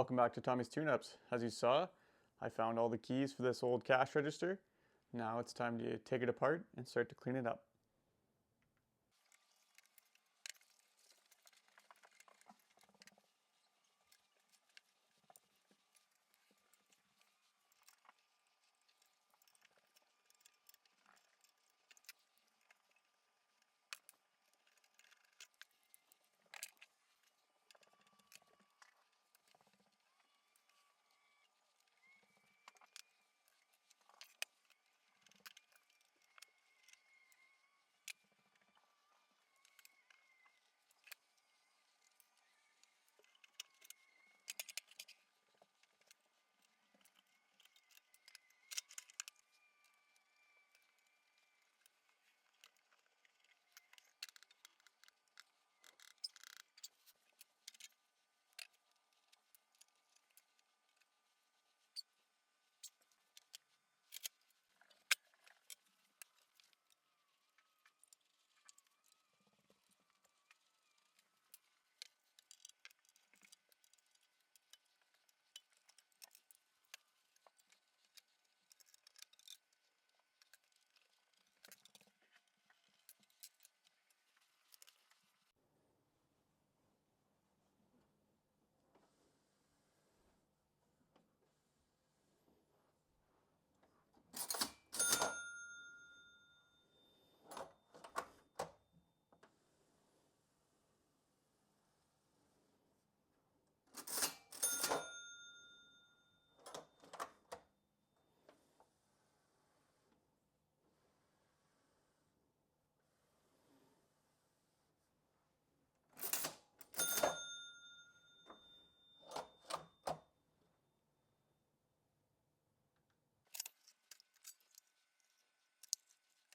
Welcome back to Tommystuneups. As you saw, I found all the keys for this old cash register. Now it's time to take it apart and start to clean it up.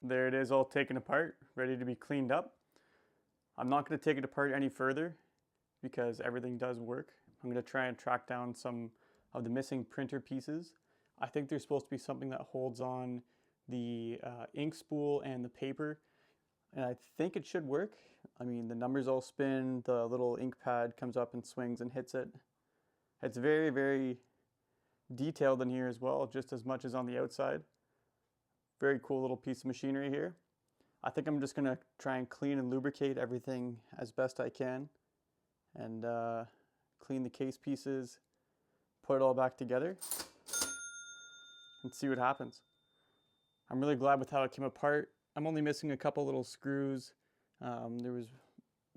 There it is, all taken apart, ready to be cleaned up. I'm not going to take it apart any further because everything does work. I'm going to try and track down some of the missing printer pieces. I think there's supposed to be something that holds on the ink spool and the paper, and I think it should work. I mean, the numbers all spin, the little ink pad comes up and swings and hits it. It's very, very detailed in here as well, just as much as on the outside. Very cool little piece of machinery here. I think I'm just going to try and clean and lubricate everything as best I can and clean the case pieces, put it all back together and see what happens. I'm really glad with how it came apart. I'm only missing a couple little screws. There was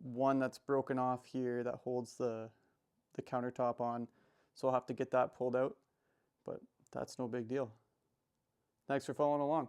one that's broken off here that holds the countertop on, so I'll have to get that pulled out, but that's no big deal. Thanks for following along.